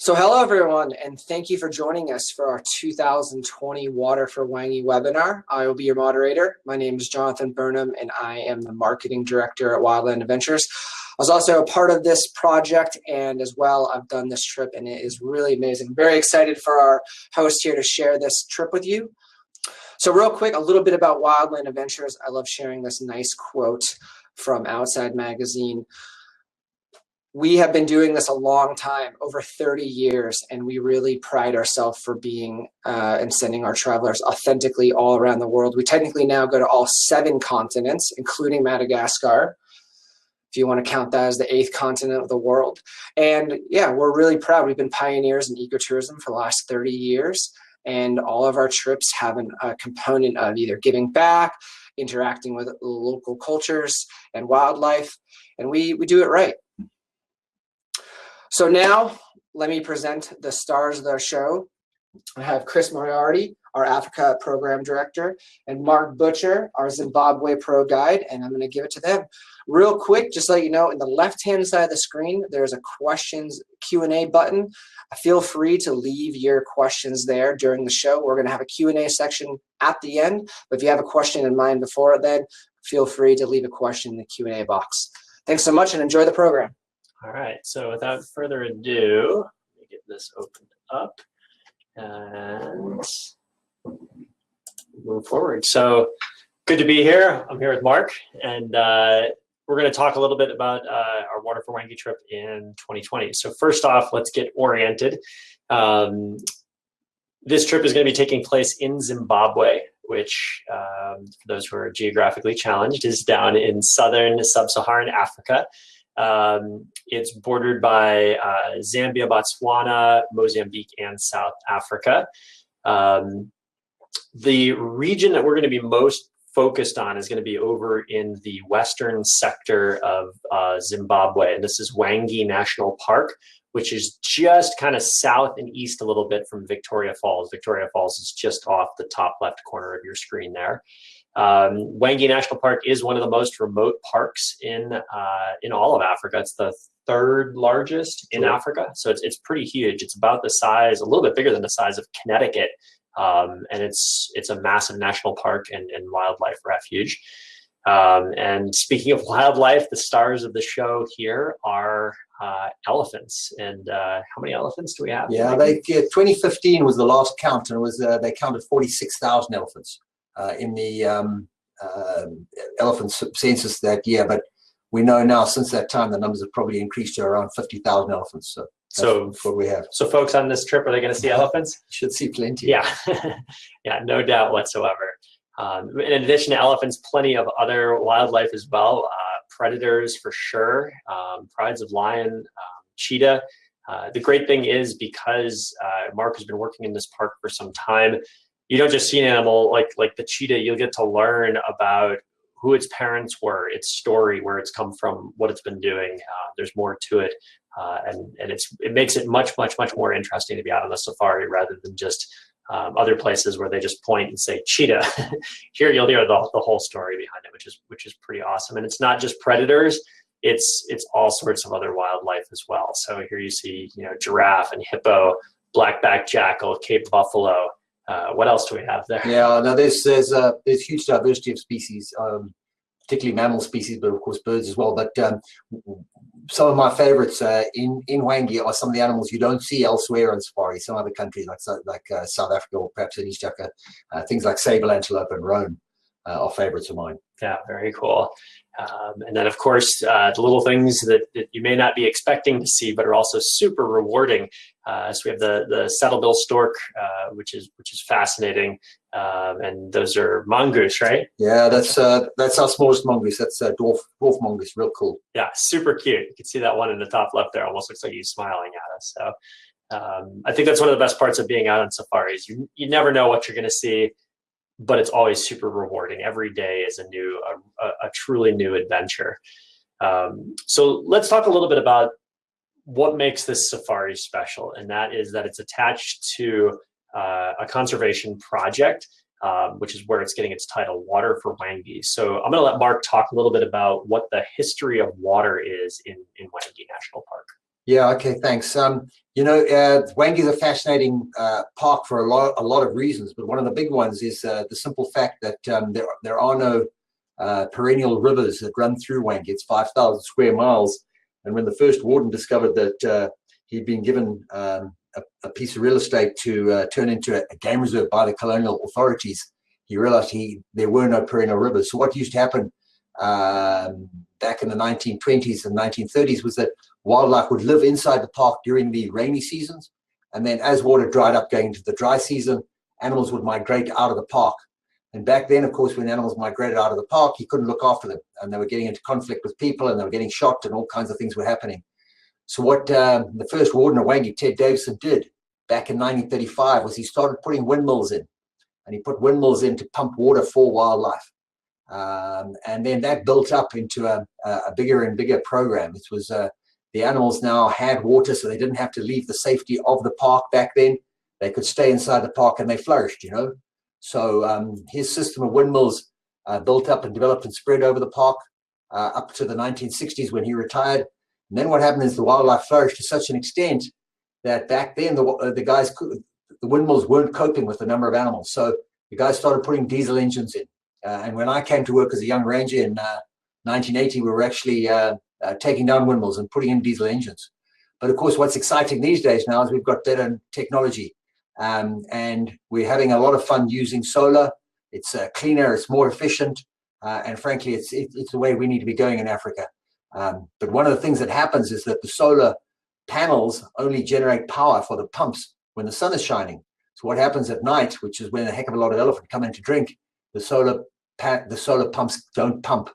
So hello everyone, and thank you for joining us for our 2020 Water for Hwange webinar. I will be your moderator. My name is Jonathan Burnham, and I am the marketing director at Wildland Adventures. I was also a part of this project, and as well, I've done this trip, and it is really amazing. Very excited for our host here to share this trip with you. So real quick, a little bit about Wildland Adventures. I love sharing this nice quote from Outside Magazine. We have been doing this a long time, over 30 years, and we really pride ourselves for being and sending our travelers authentically all around the world. We technically now go to all 7 continents, including Madagascar, if you want to count that as the 8th continent of the world. And yeah, we're really proud. We've been pioneers in ecotourism for the last 30 years, and all of our trips have a component of either giving back, interacting with local cultures and wildlife, and we do it right. So now, let me present the stars of our show. I have Chris Moriarty, our Africa Program Director, and Mark Butcher, our Zimbabwe Pro Guide, and I'm going to give it to them. Real quick, just to let you know, in the left-hand side of the screen, there's a questions Q&A button. Feel free to leave your questions there during the show. We're going to have a Q&A section at the end, but if you have a question in mind before then, feel free to leave a question in the Q&A box. Thanks so much, and enjoy the program. All right, so without further ado, let me get this opened up and move forward. So good to be here. I'm here with Mark, and we're going to talk a little bit about our Water for Hwange trip in 2020. So first off, let's get oriented. This trip is going to be taking place in Zimbabwe, which, for those who are geographically challenged, is down in southern sub-Saharan Africa. It's bordered by Zambia, Botswana, Mozambique, and South Africa. The region that we're going to be most focused on is going to be over in the western sector of Zimbabwe, and this is Hwange National Park, which is just kind of south and east a little bit from Victoria Falls. Victoria Falls is just off the top left corner of your screen there. Hwange National Park is one of the most remote parks in all of Africa. It's the 3rd largest in Africa, so it's pretty huge. It's about the size, a little bit bigger than the size of Connecticut, and it's a massive national park and wildlife refuge. And speaking of wildlife, the stars of the show here are elephants. And how many elephants do we have? Yeah, 2015 was the last count, and it was they counted 46,000 elephants. In the elephant census that year, but we know now since that time the numbers have probably increased to around 50,000 elephants. So that's what we have. So folks on this trip, are they going to see elephants? Should see plenty. Yeah, yeah, no doubt whatsoever. In addition to elephants, plenty of other wildlife as well. Predators for sure, prides of lion, cheetah. The great thing is, because Mark has been working in this park for some time, you don't just see an animal like the cheetah. You'll get to learn about who its parents were, its story, where it's come from, what it's been doing. There's more to it, and it makes it much more interesting to be out on the safari rather than just other places where they just point and say cheetah. Here you'll hear the whole story behind it, which is pretty awesome. And it's not just predators; it's all sorts of other wildlife as well. So here you see giraffe and hippo, black-backed jackal, Cape buffalo. What else do we have there? Yeah, no, there's huge diversity of species, particularly mammal species, but of course birds as well. But some of my favorites in Hwange are some of the animals you don't see elsewhere on safari. Some other countries like South Africa or perhaps in East Africa, things like sable antelope and roan are favorites of mine. Yeah, very cool. And then, of course, the little things that you may not be expecting to see, but are also super rewarding. So we have the saddlebill stork, which is fascinating, and those are mongoose, right? Yeah, that's our smallest mongoose. That's dwarf mongoose, real cool. Yeah, super cute. You can see that one in the top left there. Almost looks like he's smiling at us. So I think that's one of the best parts of being out on safaris. You never know what you're going to see, but it's always super rewarding. Every day is a truly new adventure. So let's talk a little bit about what makes this safari special, and that is that it's attached to a conservation project, which is where it's getting its title, Water for Hwange. So I'm going to let Mark talk a little bit about what the history of water is in Hwange National Park. Yeah, okay, thanks. Hwange is a fascinating park for a lot of reasons, but one of the big ones is the simple fact that there are no perennial rivers that run through Hwange. It's 5,000 square miles, and when the first warden discovered that he'd been given a piece of real estate to turn into a game reserve by the colonial authorities, he realized there were no perennial rivers. So what used to happen back in the 1920s and 1930s was that wildlife would live inside the park during the rainy seasons, and then as water dried up going into the dry season, animals would migrate out of the park. And back then, of course, when animals migrated out of the park, you couldn't look after them, and they were getting into conflict with people, and they were getting shot, and all kinds of things were happening. So what the first warden of Hwange, Ted Davison, did back in 1935 was he started putting windmills in, and he put windmills in to pump water for wildlife. And then that built up into a bigger and bigger program. It was the animals now had water, so they didn't have to leave the safety of the park back then. They could stay inside the park and they flourished, So his system of windmills built up and developed and spread over the park up to the 1960s when he retired. And then what happened is the wildlife flourished to such an extent that back then the windmills weren't coping with the number of animals. So the guys started putting diesel engines in. And when I came to work as a young ranger in 1980, we were actually taking down windmills and putting in diesel engines. But of course, what's exciting these days now is we've got better technology, and we're having a lot of fun using solar. It's cleaner, it's more efficient, and frankly, it's the way we need to be going in Africa. But one of the things that happens is that the solar panels only generate power for the pumps when the sun is shining. So what happens at night, which is when a heck of a lot of elephant come in to drink, the solar pumps don't pump.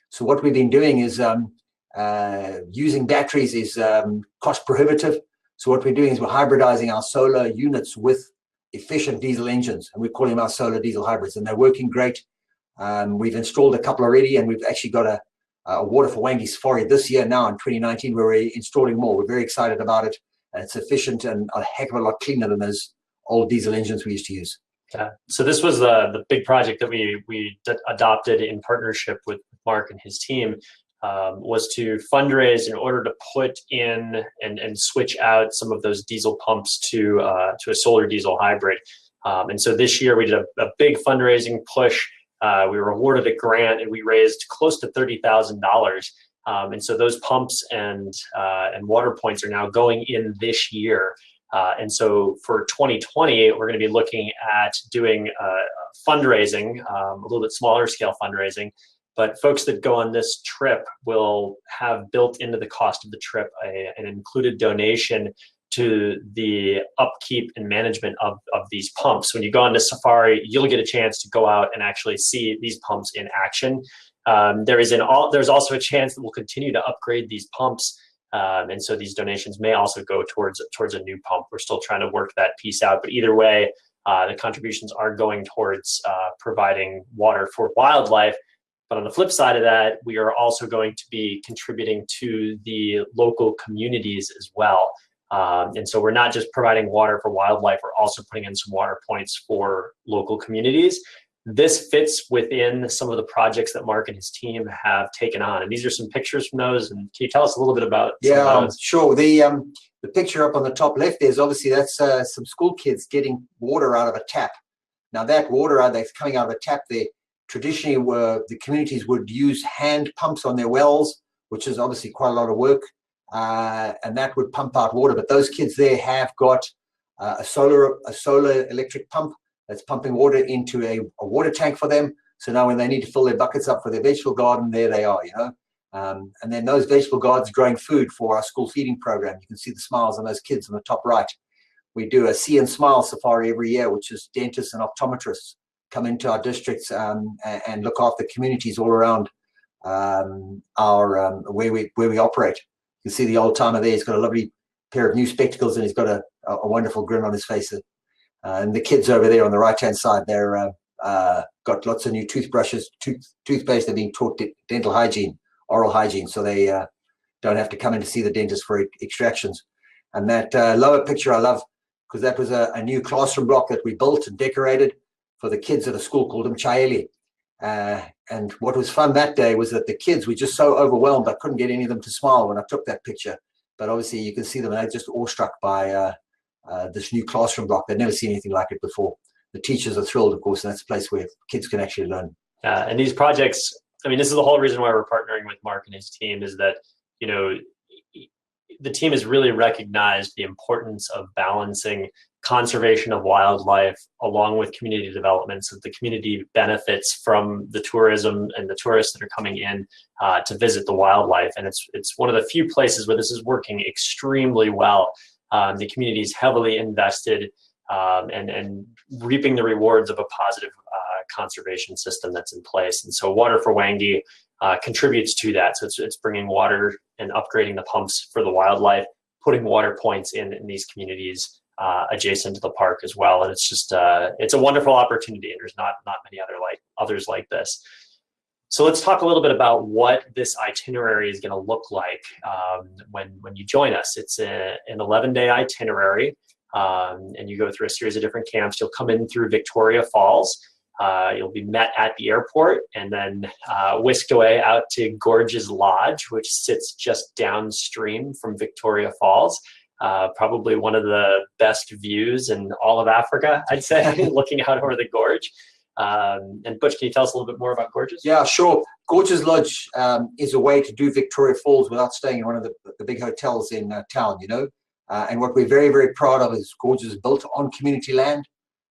So what we've been doing is using batteries is cost prohibitive. So what we're doing is we're hybridizing our solar units with efficient diesel engines, and we call them our solar diesel hybrids, and they're working great. We've installed a couple already, and we've actually got a Water For Hwange Safari this year now in 2019, where we're installing more. We're very excited about it, and it's efficient and a heck of a lot cleaner than those old diesel engines we used to use. Yeah. So this was the big project that we adopted in partnership with Mark and his team, was to fundraise in order to put in and switch out some of those diesel pumps to a solar diesel hybrid. And so this year we did a big fundraising push. We were awarded a grant, and we raised close to $30,000. And so those pumps and water points are now going in this year. And so for 2020, we're going to be looking at doing fundraising, a little bit smaller scale fundraising. But folks that go on this trip will have built into the cost of the trip an included donation to the upkeep and management of these pumps. When you go on this safari, you'll get a chance to go out and actually see these pumps in action. There's also a chance that we'll continue to upgrade these pumps. And so these donations may also go towards a new pump. We're still trying to work that piece out, but either way, the contributions are going towards providing water for wildlife. But on the flip side of that, we are also going to be contributing to the local communities as well. And so we're not just providing water for wildlife, we're also putting in some water points for local communities. This fits within some of the projects that Mark and his team have taken on. And these are some pictures from those. And can you tell us a little bit about some of those? Sure. The picture up on the top left is obviously that's some school kids getting water out of a tap. Now that water that's coming out of a tap there, traditionally the communities would use hand pumps on their wells, which is obviously quite a lot of work. And that would pump out water. But those kids there have got a solar electric pump that's pumping water into a water tank for them. So now when they need to fill their buckets up for their vegetable garden, there they are, And then those vegetable gardens growing food for our school feeding program. You can see the smiles on those kids on the top right. We do a See and Smile safari every year, which is dentists and optometrists come into our districts and look after communities all around where we operate. You can see the old timer there. He's got a lovely pair of new spectacles, and he's got a wonderful grin on his face. And the kids over there on the right-hand side, they're got lots of new toothbrushes, toothpaste. They're being taught dental hygiene, oral hygiene, so they don't have to come in to see the dentist for extractions. And that lower picture I love, because that was a new classroom block that we built and decorated for the kids at a school called Mchayeli. And what was fun that day was that the kids were just so overwhelmed, I couldn't get any of them to smile when I took that picture. but obviously you can see them and they're just awestruck by this new classroom block. They've never seen anything like it before. The teachers are thrilled, of course, and that's a place where kids can actually learn. And these projects, I mean, this is the whole reason why we're partnering with Mark and his team, is that, you know, the team has really recognized the importance of balancing conservation of wildlife along with community development, so that the community benefits from the tourism and the tourists that are coming in to visit the wildlife. And it's one of the few places where this is working extremely well. The community is heavily invested and reaping the rewards of a positive conservation system that's in place. And so Water for Hwange contributes to that. So it's bringing water and upgrading the pumps for the wildlife, putting water points in these communities adjacent to the park as well. And it's just it's a wonderful opportunity, and there's not many others like this. So let's talk a little bit about what this itinerary is going to look like when you join us. It's an 11-day itinerary, and you go through a series of different camps. You'll come in through Victoria Falls. You'll be met at the airport and then whisked away out to Gorges Lodge, which sits just downstream from Victoria Falls. Probably one of the best views in all of Africa, I'd say, looking out over the gorge. And Butch, can you tell us a little bit more about Gorges? Yeah, sure. Gorges Lodge is a way to do Victoria Falls without staying in one of the big hotels in town, you know. And what we're very, very proud of is Gorges is built on community land.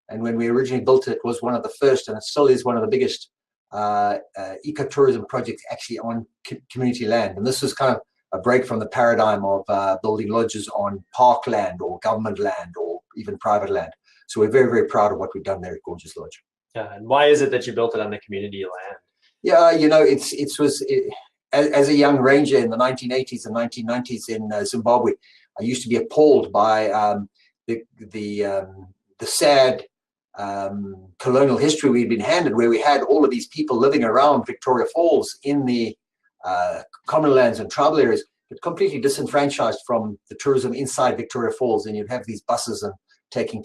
And when we originally built it, it was one of the first, and it still is one of the biggest ecotourism projects actually on community land. And this is kind of a break from the paradigm of building lodges on park land or government land or even private land. So we're very, very proud of what we've done there at Gorges Lodge. Yeah, and why is it that you built it on the community land? Yeah, you know, as a young ranger in the 1980s and 1990s in Zimbabwe, I used to be appalled by the sad colonial history we'd been handed, where we had all of these people living around Victoria Falls in the common lands and tribal areas, but completely disenfranchised from the tourism inside Victoria Falls. And you'd have these buses and taking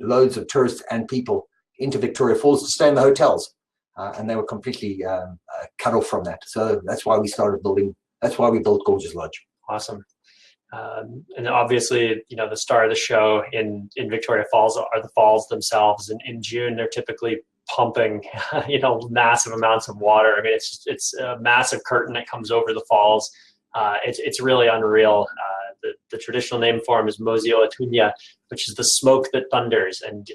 loads of tourists and people into Victoria Falls to stay in the hotels, and they were completely cut off from that. So that's why we built Gorges Lodge. Awesome. And obviously, you know, the star of the show in Victoria Falls are the falls themselves. And in June, they're typically pumping, you know, massive amounts of water. I mean, it's a massive curtain that comes over the falls. It's really unreal. The traditional name for them is Mozio Atunya, which is the smoke that thunders. And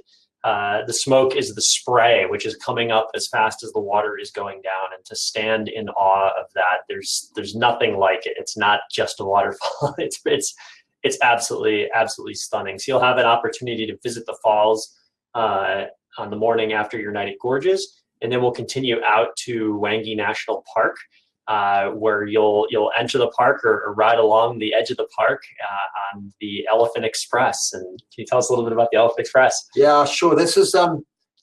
the smoke is the spray, which is coming up as fast as the water is going down. And to stand in awe of that, there's nothing like it. It's not just a waterfall. It's absolutely stunning. So you'll have an opportunity to visit the falls on the morning after your night at Gorges, and then we'll continue out to Hwange National Park, where you'll enter the park or ride along the edge of the park on the Elephant Express. And can you tell us a little bit about the Elephant Express? Yeah, sure. This is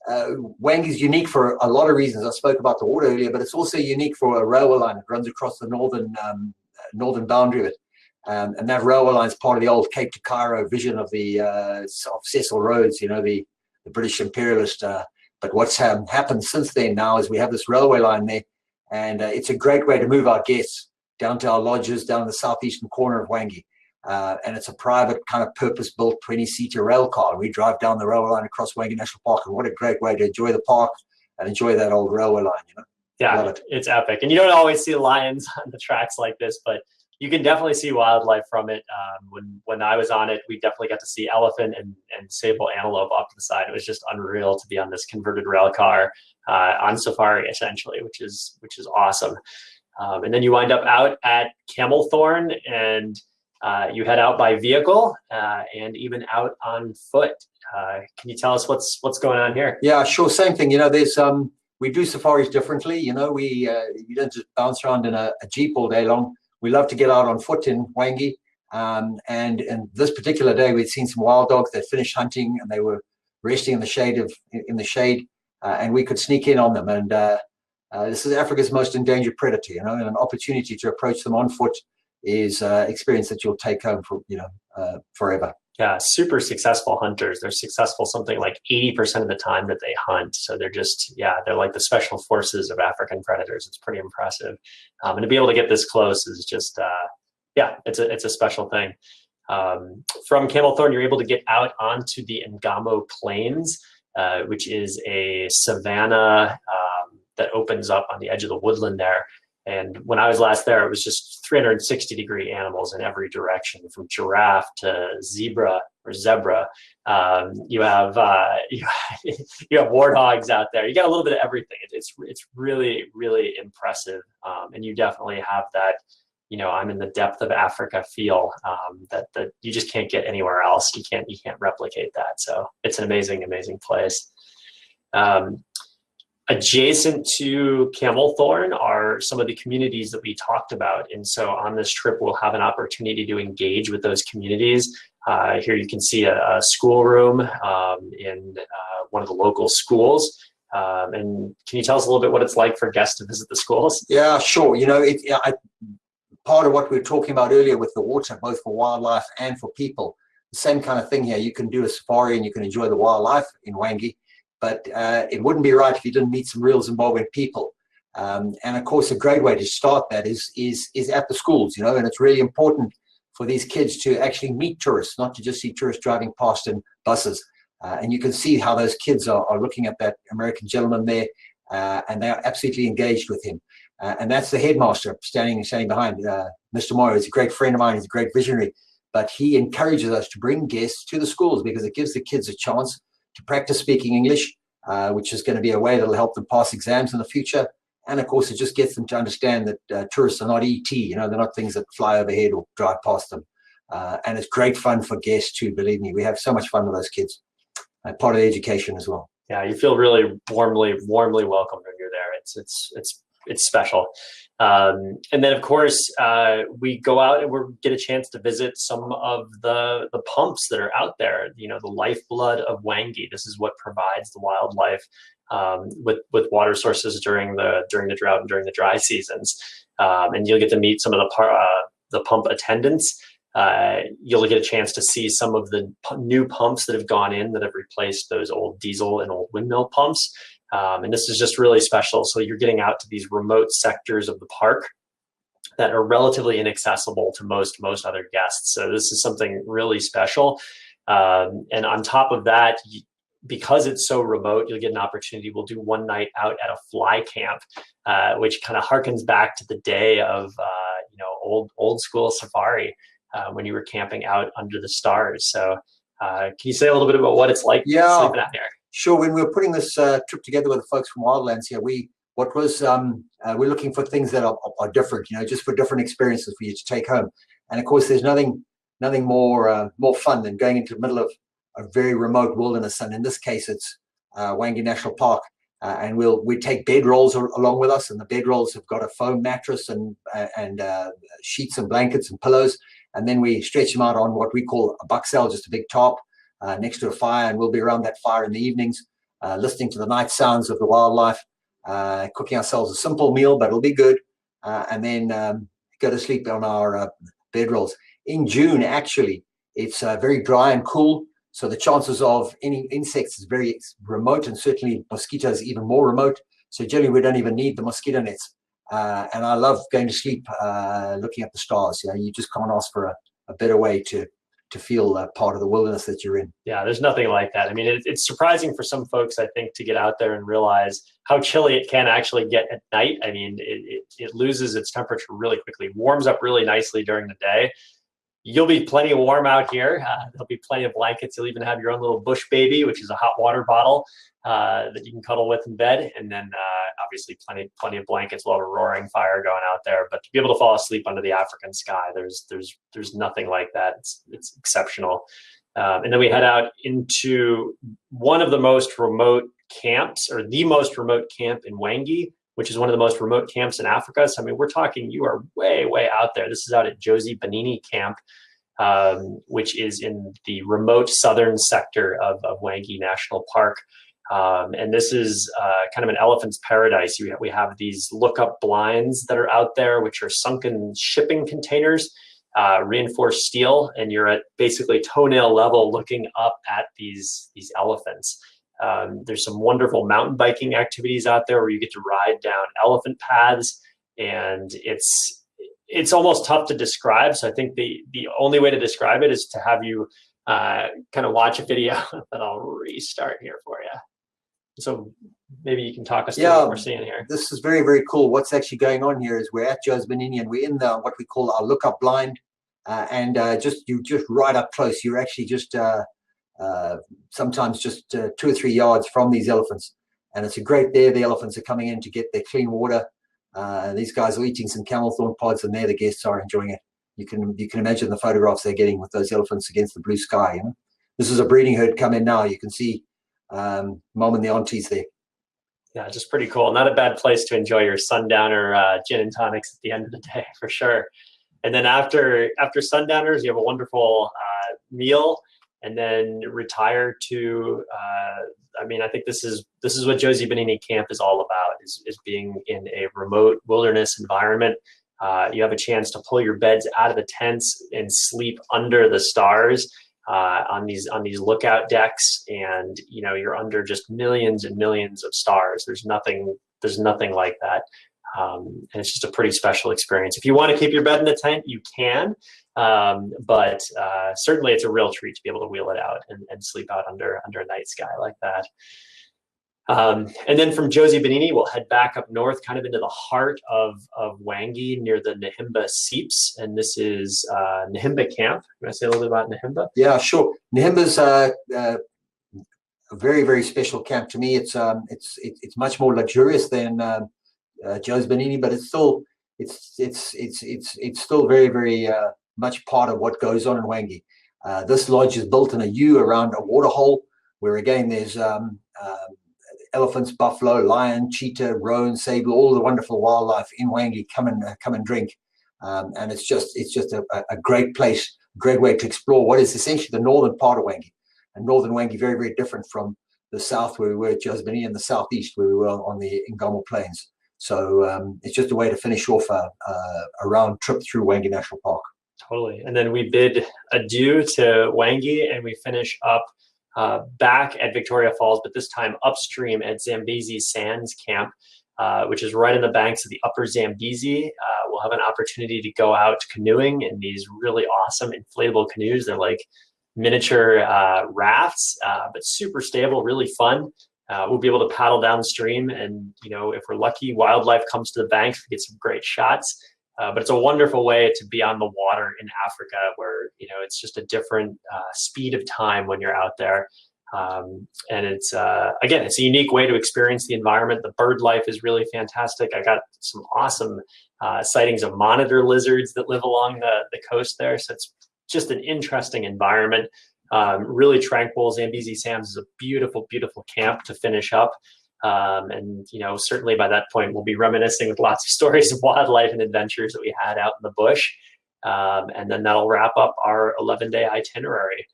Hwange is unique for a lot of reasons. I spoke about the water earlier, but it's also unique for a railway line that runs across the northern boundary of it. And that railway line is part of the old Cape to Cairo vision of the of Cecil Rhodes, you know, the British imperialist. But what's happened since then now is we have this railway line there. And it's a great way to move our guests down to our lodges down in the southeastern corner of Hwange. And it's a private kind of purpose-built 20-seater rail car. We drive down the railway line across Hwange National Park, and what a great way to enjoy the park and enjoy that old railway line, you know? Yeah, it's epic. And you don't always see lions on the tracks like this, but you can definitely see wildlife from it. When I was on it, we definitely got to see elephant and sable antelope off to the side. It was just unreal to be on this converted rail car on safari, essentially, which is awesome. And then you wind up out at Camelthorne, and you head out by vehicle and even out on foot. Can you tell us what's going on here? Yeah, sure. Same thing. You know, there's we do safaris differently. You know, you don't just bounce around in a jeep all day long. We love to get out on foot in Hwange. And this particular day, we'd seen some wild dogs that finished hunting, and they were resting in the shade. And we could sneak in on them. And this is Africa's most endangered predator, you know, and an opportunity to approach them on foot is experience that you'll take home for, forever. Yeah, super successful hunters. They're successful something like 80% of the time that they hunt. So they're just, they're like the special forces of African predators. It's pretty impressive. And to be able to get this close is just, Yeah, it's a special thing. From Camel Thorn, you're able to get out onto the Ngamo Plains, which is a savanna that opens up on the edge of the woodland there. And when I was last there, it was just 360-degree animals in every direction, from giraffe to zebra or zebra. You have you have warthogs out there. You got a little bit of everything. It's really, really impressive. And you definitely have that, I'm in the depth of Africa feel that you just can't get anywhere else. You can't replicate that. So it's an amazing, amazing place. Adjacent to Camel Thorn are some of the communities that we talked about. And so on this trip, we'll have an opportunity to engage with those communities. Here you can see a schoolroom in one of the local schools. And can you tell us a little bit what it's like for guests to visit the schools? Yeah, sure. Part of what we were talking about earlier with the water, both for wildlife and for people, the same kind of thing here. You can do a safari and you can enjoy the wildlife in Hwange, but it wouldn't be right if you didn't meet some real Zimbabwean people. And of course, a great way to start that is at the schools, and it's really important for these kids to actually meet tourists, not to just see tourists driving past in buses. And you can see how those kids are looking at that American gentleman there, and they are absolutely engaged with him. And that's the headmaster standing behind. Mr. Moyo is a great friend of mine. He's a great visionary, but he encourages us to bring guests to the schools because it gives the kids a chance to practice speaking English, which is going to be a way that'll help them pass exams in the future. And of course, it just gets them to understand that tourists are not ET, they're not things that fly overhead or drive past them. And it's great fun for guests too, believe me. We have so much fun with those kids. Part of the education as well. Yeah, you feel really warmly welcomed when you're there. It's special. And then, of course, we go out and we get a chance to visit some of the pumps that are out there, the lifeblood of Hwange. This is what provides the wildlife with water sources during the drought and during the dry seasons. And you'll get to meet some of the pump attendants. You'll get a chance to see some of the new pumps that have gone in that have replaced those old diesel and old windmill pumps. And this is just really special. So you're getting out to these remote sectors of the park that are relatively inaccessible to most other guests. So this is something really special. And on top of that, because it's so remote, you'll get an opportunity. We'll do one night out at a fly camp, which kind of harkens back to the day of old school safari when you were camping out under the stars. So can you say a little bit about what it's like sleeping out there? Sure. When we were putting this trip together with the folks from Wildlands here, we're looking for things that are different, just for different experiences for you to take home. And of course, there's nothing more fun than going into the middle of a very remote wilderness. And in this case, it's Hwange National Park. And we take bedrolls along with us, and the bedrolls have got a foam mattress and sheets and blankets and pillows. And then we stretch them out on what we call a bucksail, just a big tarp. Next to a fire, and we'll be around that fire in the evenings, listening to the night sounds of the wildlife, cooking ourselves a simple meal, but it'll be good, and then go to sleep on our bedrolls. In June, actually, it's very dry and cool, so the chances of any insects is very remote, and certainly mosquitoes even more remote. So generally, we don't even need the mosquito nets. And I love going to sleep looking at the stars. You just can't ask for a better way to feel part of the wilderness that you're in. Yeah, there's nothing like that. I mean, it's surprising for some folks, I think, to get out there and realize how chilly it can actually get at night. I mean, it loses its temperature really quickly, warms up really nicely during the day. You'll be plenty warm out here. There'll be plenty of blankets. You'll even have your own little bush baby, which is a hot water bottle that you can cuddle with in bed. And then obviously plenty of blankets. We'll have a roaring fire going out there. But to be able to fall asleep under the African sky, there's nothing like that. It's exceptional. And then we head out into one of the most remote camps, or the most remote camp in Hwange, which is one of the most remote camps in Africa. So, I mean, we're talking, you are way, way out there. This is out at Josie Banini Camp, which is in the remote southern sector of Hwange National Park. And this is kind of an elephant's paradise. We have these look-up blinds that are out there, which are sunken shipping containers, reinforced steel, and you're at basically toenail level looking up at these elephants. There's some wonderful mountain biking activities out there where you get to ride down elephant paths, and it's almost tough to describe. So I think the only way to describe it is to have you kind of watch a video that I'll restart here for you. So maybe you can talk us through what we're seeing here. This is very, very cool. What's actually going on here is we're at Joe's Benini, and we're in the what we call our lookup blind, and just right up close. You're actually just sometimes just 2 or 3 yards from these elephants, and it's a great day. The elephants are coming in to get their clean water. These guys are eating some camel thorn pods, and there the guests are enjoying it. You can imagine the photographs they're getting with those elephants against the blue sky. You know, this is a breeding herd come in now. You can see mom and the aunties there. Yeah, just pretty cool. Not a bad place to enjoy your sundowner gin and tonics at the end of the day, for sure. And then after sundowners, you have a wonderful meal, and then retire to. I mean, I think this is what Josie Benini Camp is all about: is being in a remote wilderness environment. You have a chance to pull your beds out of the tents and sleep under the stars. On these lookout decks, and you know, you're under just millions and millions of stars. There's nothing like that, and it's just a pretty special experience. If you want to keep your bed in the tent, you can, but certainly it's a real treat to be able to wheel it out and sleep out under a night sky like that. And then from Josie Benini, we'll head back up north, kind of into the heart of Hwange, near the Nahimba Seeps, and this is Nahimba Camp. You want to say a little bit about Nahimba? Yeah, sure. Nahimba's a very, very special camp to me. It's much more luxurious than Joe's Benini, but it's still still very, very much part of what goes on in Hwange. This lodge is built in a U around a water hole, where again there's elephants, buffalo, lion, cheetah, roan, sable, all the wonderful wildlife in Hwange come and drink, and it's just a great place, great way to explore what is essentially the northern part of Hwange. And northern Hwange, very, very different from the south where we were at Joe's Benini, and the southeast where we were on the Ngamo Plains. So it's just a way to finish off a round trip through Hwange National Park. Totally. And then we bid adieu to Hwange, and we finish up back at Victoria Falls, but this time upstream at Zambezi Sands Camp, which is right on the banks of the upper Zambezi. We'll have an opportunity to go out canoeing in these really awesome inflatable canoes. They're like miniature rafts, but super stable, really fun. We'll be able to paddle downstream, and you know, if we're lucky, wildlife comes to the banks, we get some great shots. But it's a wonderful way to be on the water in Africa, where you know, it's just a different speed of time when you're out there, and it's again, it's a unique way to experience the environment. The bird life is really fantastic. I got some awesome sightings of monitor lizards that live along the coast there, so it's just an interesting environment. Really tranquil. Zambezi Sands is a beautiful, beautiful camp to finish up. And you know, certainly by that point, we'll be reminiscing with lots of stories of wildlife and adventures that we had out in the bush. And then that'll wrap up our 11-day itinerary.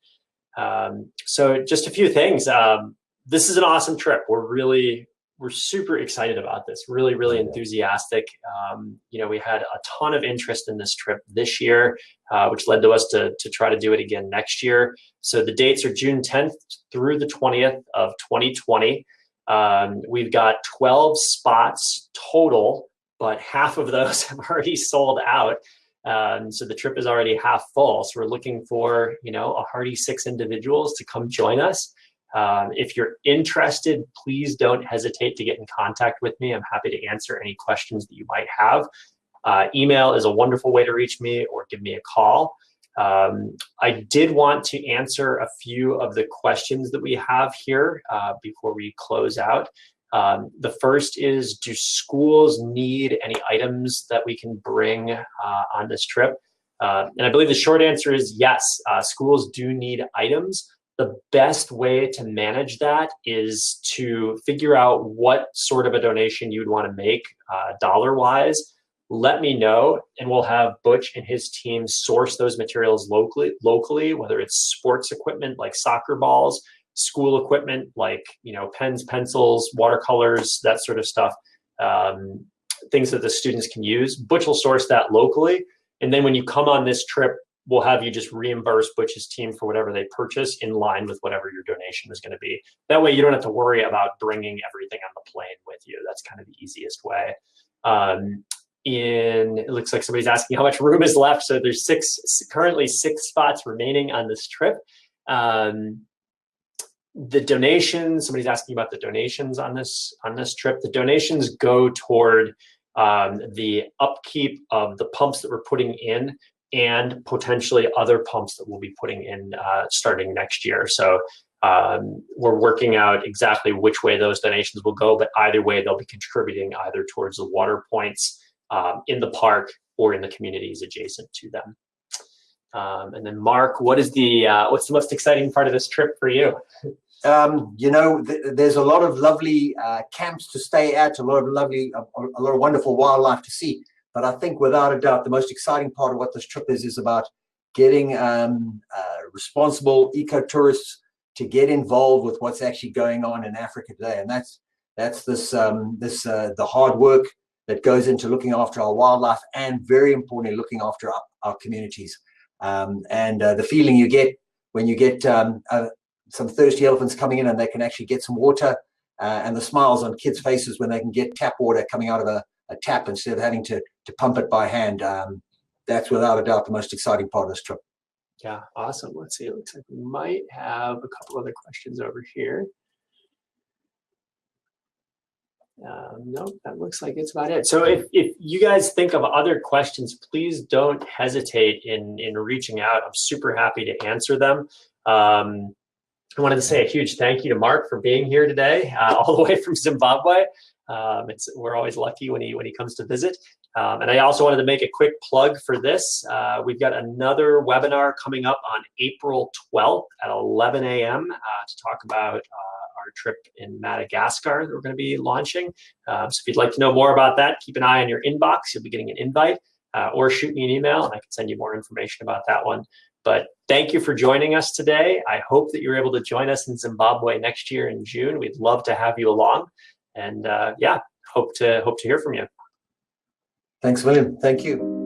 So just a few things. This is an awesome trip. We're super excited about this. Really, really enthusiastic. You know, we had a ton of interest in this trip this year, which led to us to try to do it again next year. So the dates are June 10th through the 20th of 2020. We've got 12 spots total, but half of those have already sold out. So the trip is already half full. So we're looking for, you know, a hearty 6 individuals to come join us. If you're interested, please don't hesitate to get in contact with me. I'm happy to answer any questions that you might have. Email is a wonderful way to reach me, or give me a call. I did want to answer a few of the questions that we have here before we close out. The first is, do schools need any items that we can bring on this trip? And I believe the short answer is yes, schools do need items. The best way to manage that is to figure out what sort of a donation you'd want to make dollar-wise. Let me know, and we'll have Butch and his team source those materials locally, whether it's sports equipment like soccer balls, school equipment like, you know, pens, pencils, watercolors, that sort of stuff, things that the students can use. Butch will source that locally, and then when you come on this trip, we'll have you just reimburse Butch's team for whatever they purchase in line with whatever your donation is going to be. That way you don't have to worry about bringing everything on the plane with you. That's kind of the easiest way. it looks like somebody's asking how much room is left. So there's currently six spots remaining on this trip. The donations, somebody's asking about the donations on this trip. The donations go toward the upkeep of the pumps that we're putting in, and potentially other pumps that we'll be putting in starting next year. So we're working out exactly which way those donations will go, but either way, they'll be contributing either towards the water points in the park or in the communities adjacent to them. And then Mark, what's the most exciting part of this trip for you? You know, there's a lot of lovely camps to stay at, a lot of wonderful wildlife to see. But I think without a doubt, the most exciting part of what this trip is about getting responsible eco-tourists to get involved with what's actually going on in Africa today. And that's the hard work that goes into looking after our wildlife, and very importantly, looking after our communities. And the feeling you get when you get some thirsty elephants coming in and they can actually get some water, and the smiles on kids' faces when they can get tap water coming out of a tap instead of having to pump it by hand. That's without a doubt the most exciting part of this trip. Yeah, awesome. Let's see. It looks like we might have a couple other questions over here. Nope, that looks like it's about it. So if you guys think of other questions, please don't hesitate in reaching out. I'm super happy to answer them. I wanted to say a huge thank you to Mark for being here today, all the way from Zimbabwe. We're always lucky when he comes to visit. And I also wanted to make a quick plug for this. We've got another webinar coming up on April 12th at 11 a.m. To talk about our trip in Madagascar that we're going to be launching. So if you'd like to know more about that, keep an eye on your inbox. You'll be getting an invite, or shoot me an email and I can send you more information about that one. But thank you for joining us today. I hope that you're able to join us in Zimbabwe next year in June. We'd love to have you along. And yeah, hope to hear from you. Thanks, William. Thank you.